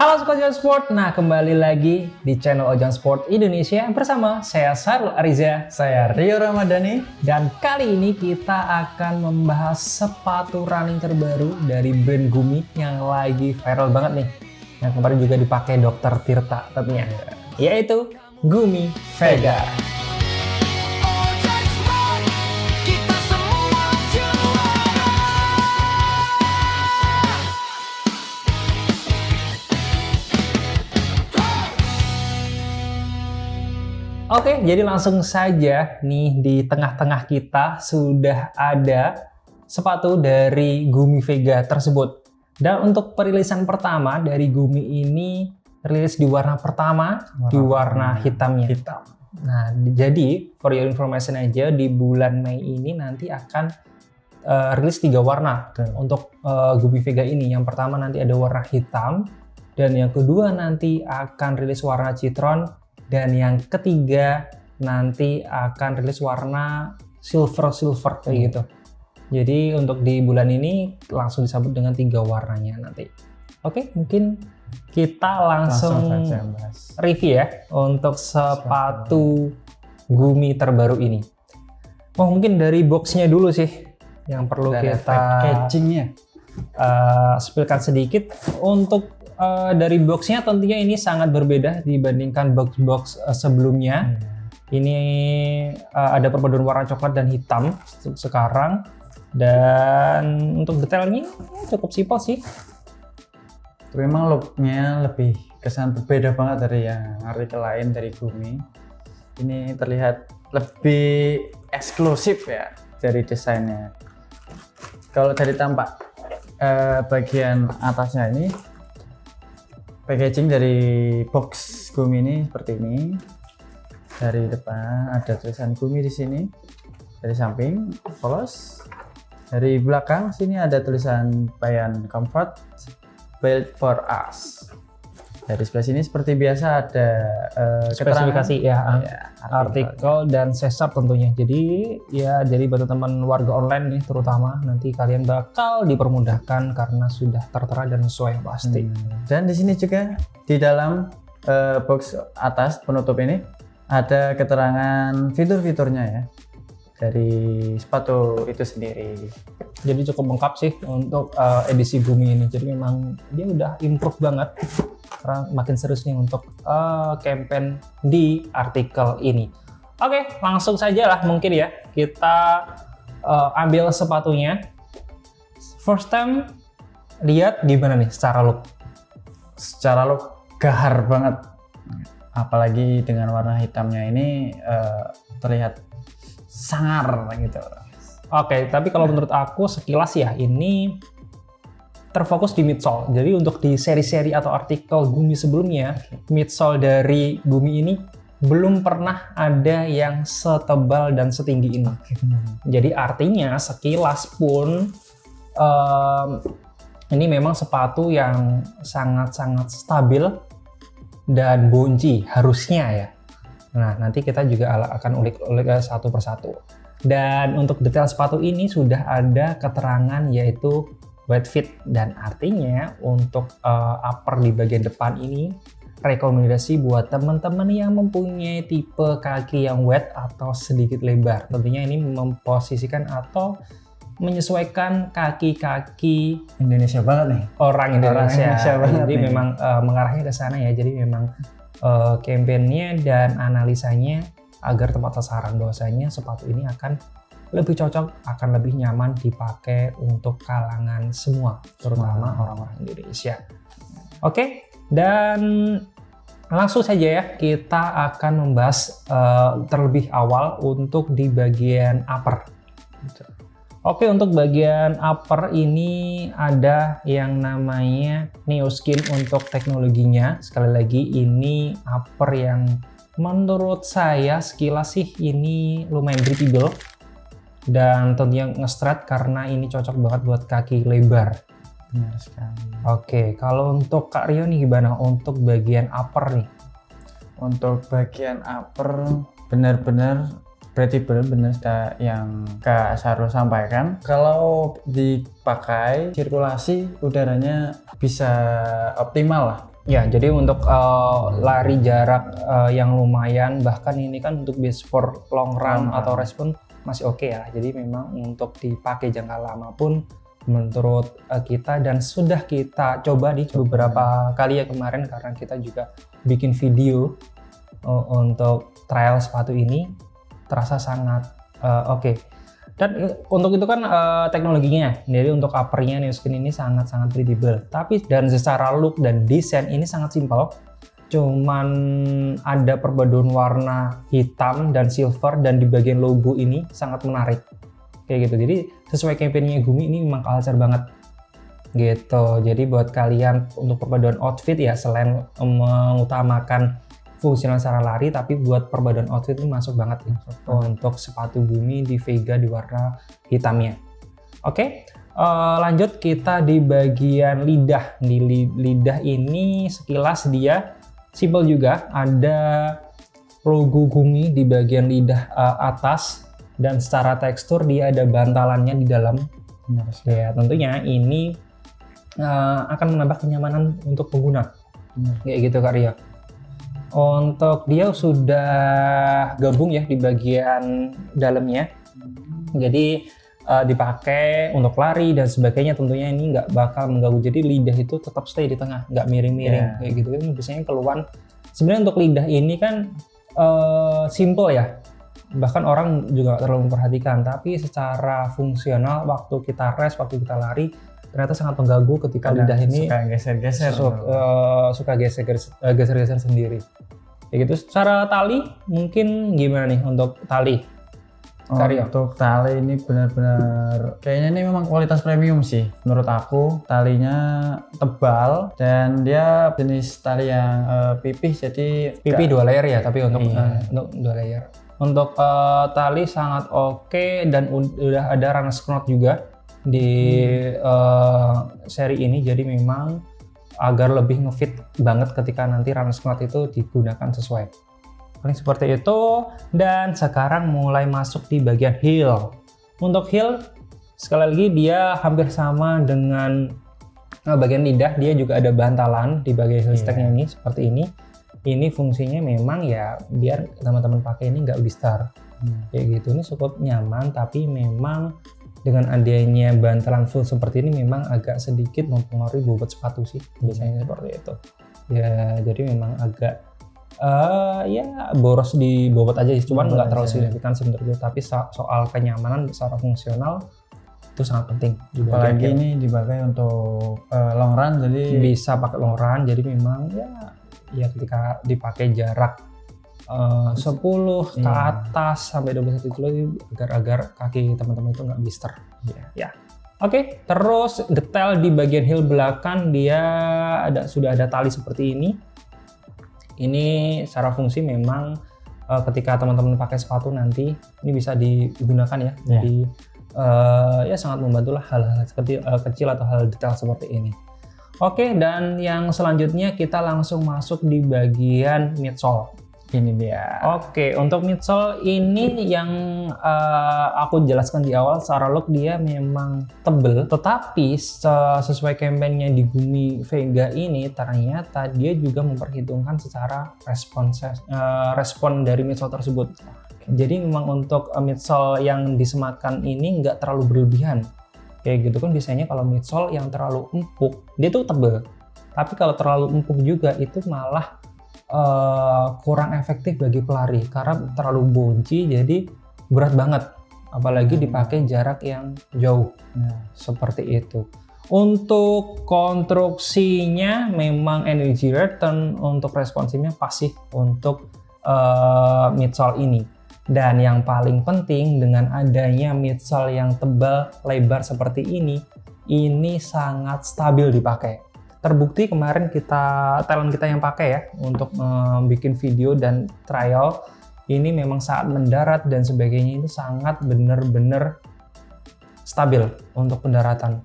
Halo Sobat Ojan Sport, nah kembali lagi di channel Ojan Sport Indonesia bersama saya Sarul Ariza, Saya Rio Ramadhani. dan kali ini kita akan membahas sepatu running terbaru dari brand Gumi yang lagi viral banget nih, yang kemarin juga dipakai Dr. Tirta tentunya, yaitu Gumi Vega. Oke, jadi langsung saja nih di tengah-tengah kita sudah ada sepatu dari Gumi Vega tersebut. Dan untuk perilisan pertama dari Gumi ini rilis di warna pertama, di warna hitamnya. Hitam. Nah, jadi for your information aja di bulan Mei ini nanti akan rilis 3 warna untuk Gumi Vega ini. Yang pertama nanti ada warna hitam, dan yang kedua nanti akan rilis warna citron. Dan yang ketiga nanti akan rilis warna silver kayak gitu. Jadi untuk di bulan ini langsung disambut dengan 3 warnanya nanti. Oke, mungkin kita langsung review ya untuk sepatu Gumi terbaru ini. Oh, mungkin dari boxnya dulu sih yang perlu kita packagingnya spillkan sedikit. Untuk dari boxnya tentunya ini sangat berbeda dibandingkan box sebelumnya. Ini ada perpaduan warna coklat dan hitam sekarang, dan untuk detailnya cukup simpel sih. Memang looknya lebih kesan berbeda banget dari yang artikel lain dari Gumi. Ini terlihat lebih eksklusif ya dari desainnya. Kalau dari tampak bagian atasnya ini, packaging dari box Gumi ini seperti ini. Dari depan ada tulisan Gumi di sini. Dari samping polos. Dari belakang sini ada tulisan Bayan Comfort Built for Us. Dari sebelah sini seperti biasa ada spesifikasi artikel dan sesar tentunya. Jadi ya, jadi buat teman warga online nih terutama, nanti kalian bakal dipermudahkan karena sudah tertera dan sesuai pasti. Dan di sini juga di dalam box atas penutup ini ada keterangan fitur-fiturnya ya dari sepatu itu sendiri. Jadi cukup lengkap sih untuk edisi Gumi ini. Jadi memang dia udah improve banget. Karena makin serius nih untuk campaign di artikel ini. Oke, langsung saja lah mungkin ya kita ambil sepatunya. First time lihat gimana nih secara look? Secara look gahar banget, apalagi dengan warna hitamnya ini terlihat sangar gitu. Oke, tapi kalau menurut aku sekilas ya ini terfokus di midsole. Jadi untuk di seri-seri atau artikel Gumi sebelumnya, midsole dari Gumi ini belum pernah ada yang setebal dan setinggi ini. Jadi artinya sekilas pun ini memang sepatu yang sangat-sangat stabil dan bonci harusnya ya. Nah, nanti kita juga akan ulik-ulik satu persatu. Dan untuk detail sepatu ini sudah ada keterangan yaitu wet fit, dan artinya untuk upper di bagian depan ini rekomendasi buat teman-teman yang mempunyai tipe kaki yang wet atau sedikit lebar. Tentunya ini memposisikan atau menyesuaikan kaki-kaki Indonesia banget nih. Orang Indonesia banget jadi nih. memang mengarahnya ke sana ya. Jadi memang kampanyenya dan analisanya agar tepat sasaran, bahwasanya sepatu ini akan lebih cocok, akan lebih nyaman dipakai untuk kalangan semua, terutama orang-orang Indonesia. Oke, dan langsung saja ya kita akan membahas terlebih awal untuk di bagian upper. Oke, untuk bagian upper ini ada yang namanya Neoskin untuk teknologinya. Sekali lagi ini upper yang menurut saya sekilas sih ini lumayan breathable. Dan tentunya nge-stretch karena ini cocok banget buat kaki lebar. Benar sekali. Oke, kalau untuk Kak Rio nih gimana untuk bagian upper nih? Untuk bagian upper benar-benar breathable, benar yang Kak Sarul sampaikan. Kalau dipakai sirkulasi udaranya bisa optimal lah. Ya, jadi untuk lari jarak yang lumayan, bahkan ini kan untuk base for long run atau race pun masih oke ya. Jadi memang untuk dipakai jangka lama pun menurut kita, dan sudah kita coba di beberapa kali ya kemarin, karena kita juga bikin video untuk trial sepatu ini, terasa sangat oke. Dan untuk itu kan teknologinya, jadi untuk uppernya Newskin ini sangat-sangat breathable. Tapi dan secara look dan desain ini sangat simpel. Cuman ada perpaduan warna hitam dan silver, dan di bagian logo ini sangat menarik. Kayak gitu. Jadi sesuai campaignnya Gumi, ini memang culture banget. Gitu. Jadi buat kalian untuk perpaduan outfit ya, selain mengutamakan fungsional secara lari, tapi buat perpaduan outfit ini masuk banget ya untuk sepatu Gumi di Vega di warna hitamnya. Oke, lanjut kita di bagian lidah. Di lidah ini sekilas dia simple juga, ada logo Gumi di bagian lidah atas, dan secara tekstur dia ada bantalannya di dalam. Ya, tentunya ini akan menambah kenyamanan untuk pengguna. Kayak gitu Kak Rio. Untuk dia sudah gabung ya di bagian dalamnya, jadi dipakai untuk lari dan sebagainya. Tentunya ini nggak bakal mengganggu, jadi lidah itu tetap stay di tengah, nggak miring-miring kayak gitu. Ini biasanya keluhan. Sebenarnya untuk lidah ini kan simple ya, bahkan orang juga nggak terlalu memperhatikan, tapi secara fungsional waktu kita race, waktu kita lari, ternyata sangat mengganggu ketika lidah ini suka geser-geser, suka geser-geser sendiri. Ya gitu. Secara tali mungkin gimana nih untuk tali? Untuk tali ini benar-benar kayaknya ini memang kualitas premium sih menurut aku. Talinya tebal dan dia jenis tali yang pipih, jadi pipih 2 layer ya, tapi untuk 2 layer. Untuk tali sangat oke, dan udah ada runner's knot juga di seri ini, jadi memang agar lebih ngefit banget ketika nanti runner's knot itu digunakan sesuai. Paling seperti itu. Dan sekarang mulai masuk di bagian heel. Untuk heel sekali lagi dia hampir sama dengan bagian lidah, dia juga ada bantalan di bagian heel stacknya ini seperti ini. Ini fungsinya memang ya biar teman-teman pakai ini nggak blister. Kayak gitu. Ini cukup nyaman, tapi memang dengan adanya bantalan full seperti ini memang agak sedikit mempengaruhi bobot sepatu sih, biasanya seperti itu ya. Jadi memang agak ya boros di bobot aja sih, cuman nggak terlalu signifikan sih menurut gue. Tapi soal kenyamanan secara fungsional itu sangat penting. Apalagi ini dipakai untuk long run, jadi bisa pakai long run. Jadi memang ya ketika dipakai jarak 10 ke atas sampai 21 kilo agar kaki teman-teman itu nggak blister. Ya. Oke, terus detail di bagian heel belakang dia sudah ada tali seperti ini. Ini secara fungsi memang ketika teman-teman pakai sepatu nanti ini bisa digunakan ya. Jadi ya sangat membantulah hal-hal kecil atau hal detail seperti ini. Oke, dan yang selanjutnya kita langsung masuk di bagian midsole. Ini dia. Oke, untuk midsole ini yang aku jelaskan di awal, secara look dia memang tebel, tetapi sesuai campaignnya di Gumi Vega ini ternyata dia juga memperhitungkan secara respon dari midsole tersebut. Jadi memang untuk midsole yang disematkan ini nggak terlalu berlebihan. Kayak gitu kan biasanya kalau midsole yang terlalu empuk, dia tuh tebel. Tapi kalau terlalu empuk juga itu malah kurang efektif bagi pelari karena terlalu bonci, jadi berat banget, apalagi dipakai jarak yang jauh. Seperti itu. Untuk konstruksinya memang energy return, untuk responsifnya pasti untuk midsole ini. Dan yang paling penting dengan adanya midsole yang tebal lebar seperti ini sangat stabil dipakai. Terbukti kemarin talent kita yang pakai ya untuk bikin video dan trial, ini memang saat mendarat dan sebagainya itu sangat bener-bener stabil untuk pendaratan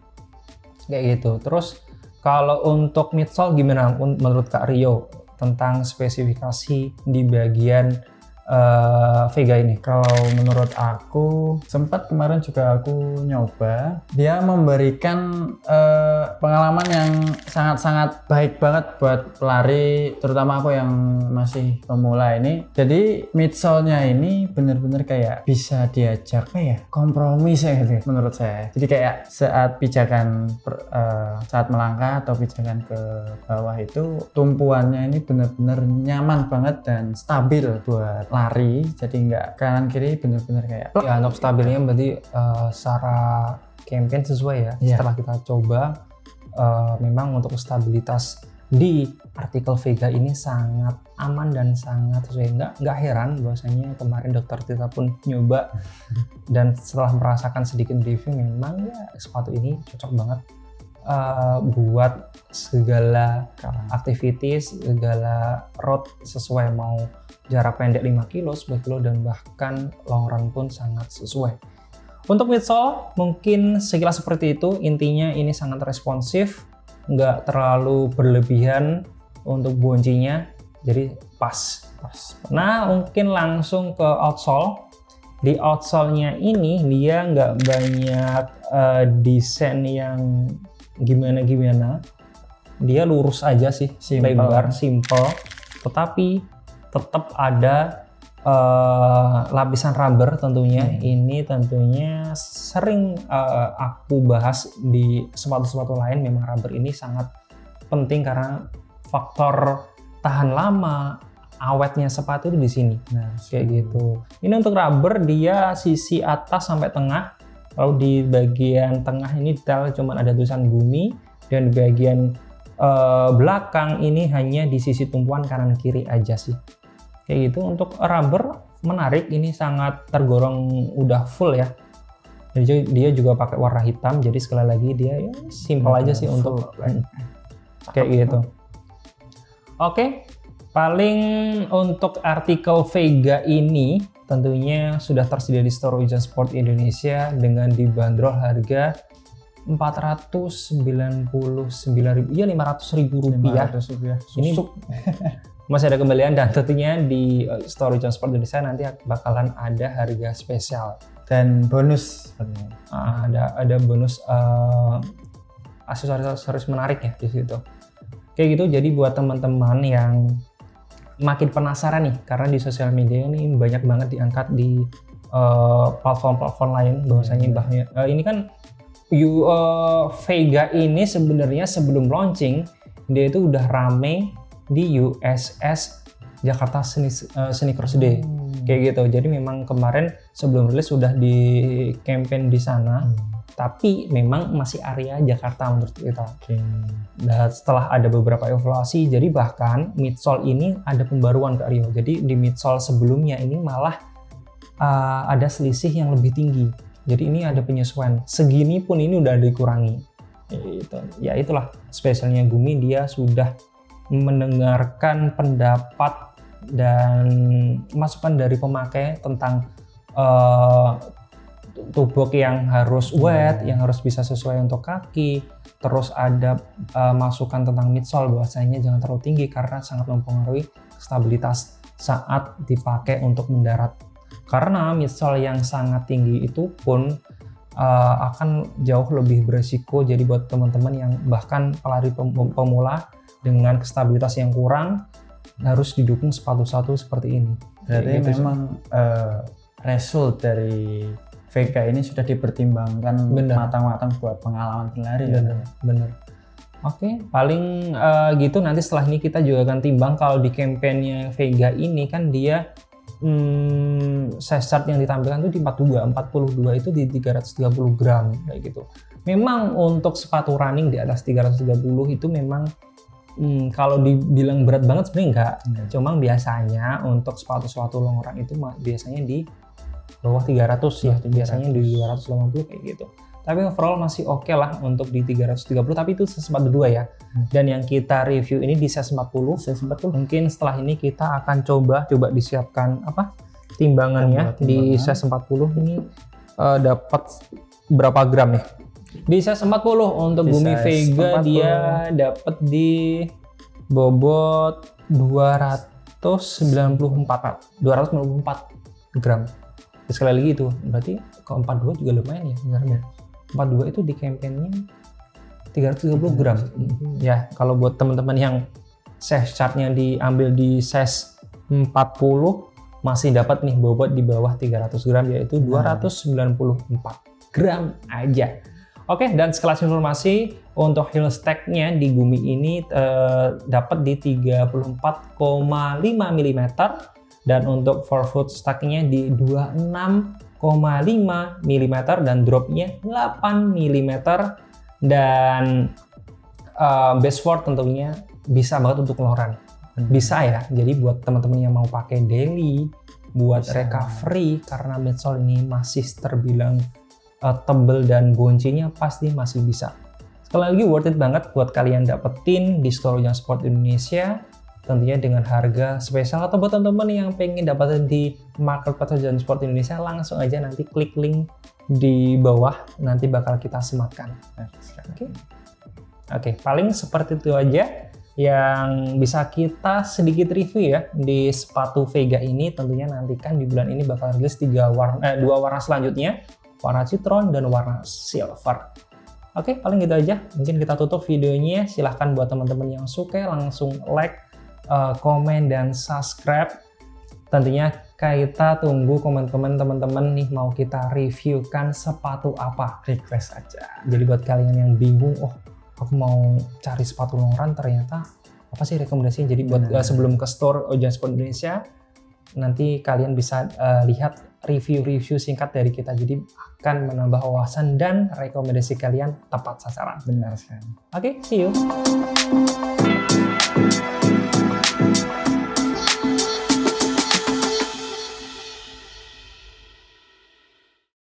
kayak gitu. Terus kalau untuk midsole gimana menurut Kak Rio tentang spesifikasi di bagian Vega ini? Kalau menurut aku, sempat kemarin juga aku nyoba, dia memberikan pengalaman yang sangat-sangat baik banget buat pelari, terutama aku yang masih pemula ini. Jadi midsole-nya ini benar-benar kayak bisa diajak kompromi sih gitu, menurut saya. Jadi kayak saat pijakan saat melangkah atau pijakan ke bawah itu tumpuannya ini benar-benar nyaman banget dan stabil buat lari, jadi nggak kanan kiri, bener-bener kayak Ya untuk stabilnya berarti secara campaign sesuai ya. Setelah kita coba memang untuk stabilitas di artikel Vega ini sangat aman dan sangat sesuai. Nggak heran bahwasanya kemarin Dokter Tita pun nyoba dan setelah merasakan sedikit review memang ya sepatu ini cocok banget buat segala aktivitas, segala road, sesuai mau jarak pendek 5 kilo, 10 kilo, dan bahkan long run pun sangat sesuai. Untuk midsole mungkin sekilas seperti itu. Intinya ini sangat responsif, nggak terlalu berlebihan untuk boncinya, jadi pas. Nah mungkin langsung ke outsole. Di outsole-nya ini dia nggak banyak desain yang gimana-gimana, dia lurus aja sih, lebar, simple, tetapi tetap ada lapisan rubber tentunya. Ini tentunya sering aku bahas di sepatu-sepatu lain. Memang rubber ini sangat penting karena faktor tahan lama, awetnya sepatu itu di sini. Nah, kayak gitu. Ini untuk rubber dia sisi atas sampai tengah. Lalu di bagian tengah ini detail cuman ada tulisan Gumi, dan di bagian belakang ini hanya di sisi tumpuan kanan kiri aja sih. Kayak gitu. Untuk rubber menarik, ini sangat tergorong udah full ya. Jadi dia juga pakai warna hitam, jadi sekali lagi dia ya simple aja sih untuk kayak gitu. Oke, paling untuk artikel Vega ini tentunya sudah tersedia di store Wijaya Sport Indonesia dengan dibanderol harga 499.000, ya 500.000 rupiah. Ini masih ada kembalian, dan tentunya di store Wijaya Sport Indonesia nanti bakalan ada harga spesial dan bonus. Ada bonus aksesoris menarik ya di situ. Kayak gitu. Jadi buat teman-teman yang makin penasaran nih, karena di sosial media ini banyak banget diangkat di platform-platform lain bahwasanya ini kan Vega ini sebenarnya sebelum launching dia itu udah rame di USS Jakarta Sneakers Day kayak gitu. Jadi memang kemarin sebelum rilis sudah di campaign di sana, tapi memang masih area Jakarta menurut kita. Dan setelah ada beberapa evaluasi, jadi bahkan midsole ini ada pembaruan ke Rio. Jadi di midsole sebelumnya ini malah ada selisih yang lebih tinggi. Jadi ini ada penyesuaian. Segini pun ini udah dikurangi. Ya itulah spesialnya Gumi, dia sudah mendengarkan pendapat dan masukan dari pemakai tentang tubok yang harus wet, yang harus bisa sesuai untuk kaki. Terus ada masukan tentang midsole bahwasanya jangan terlalu tinggi karena sangat mempengaruhi stabilitas saat dipakai untuk mendarat. Karena midsole yang sangat tinggi itu pun akan jauh lebih beresiko. Jadi buat teman-teman yang bahkan pelari pemula dengan stabilitas yang kurang, harus didukung sepatu seperti ini. Berarti gitu, memang result dari Vega ini sudah dipertimbangkan matang-matang buat pengalaman berlari. Bener. Oke, paling gitu. Nanti setelah ini kita juga akan timbang. Kalau di campaignnya Vega ini kan dia size chart yang ditampilkan itu di 42 itu di 330 gram kayak gitu. Memang untuk sepatu running di atas 330 itu memang kalau dibilang berat banget sebenarnya enggak. Cuma biasanya untuk sepatu long run itu biasanya di bawah 300 ya, biasanya di 280 kayak gitu. Tapi overall masih oke lah untuk di 330, tapi itu sepatu dua ya. Dan yang kita review ini di size 40. Mungkin setelah ini kita akan coba disiapkan timbangannya di size 40 ini dapat berapa gram ya? Di size 40 untuk Gumi Vega 40. Dia dapat di bobot 200 gram. Sekali lagi itu berarti kalau 42 juga lumayan ya sebenarnya. 42 itu di campaignnya 330 gram. Ya, kalau buat teman-teman yang size chartnya diambil di size 40 masih dapat nih bobot di bawah 300 gram, yaitu 294 gram aja. Oke, dan sekelas informasi untuk heel stack-nya di Gumi ini dapat di 34,5 mm dan untuk forefoot stack-nya di 26,5 mm dan drop-nya 8 mm dan base forward tentunya bisa banget untuk ngeloran. Bisa ya, jadi buat teman-teman yang mau pakai daily, buat bisa. Recovery, karena midsole ini masih terbilang tebel dan boncinya pasti masih bisa. Sekali lagi worth it banget buat kalian dapetin di store Ujang Sport Indonesia, tentunya dengan harga spesial. Atau buat teman-teman yang pengen dapetin di marketplace Ujang Sport Indonesia, langsung aja nanti klik link di bawah, nanti bakal kita sematkan. Oke, paling seperti itu aja yang bisa kita sedikit review ya di sepatu Vega ini. Tentunya nantikan di bulan ini bakal rilis dua warna selanjutnya, warna citron dan warna silver. Oke, paling gitu aja. Mungkin kita tutup videonya. Silahkan buat teman-teman yang suka langsung like, komen, dan subscribe. Tentunya kita tunggu komen-komen teman-teman nih, mau kita reviewkan sepatu apa, request aja. Jadi buat kalian yang bingung, aku mau cari sepatu longan, ternyata apa sih rekomendasinya? Jadi buat sebelum ke store Ujang Sport Indonesia, nanti kalian bisa lihat review-review singkat dari kita. Jadi akan menambah wawasan dan rekomendasi kalian tepat sasaran. Benar sekali. Oke, see you.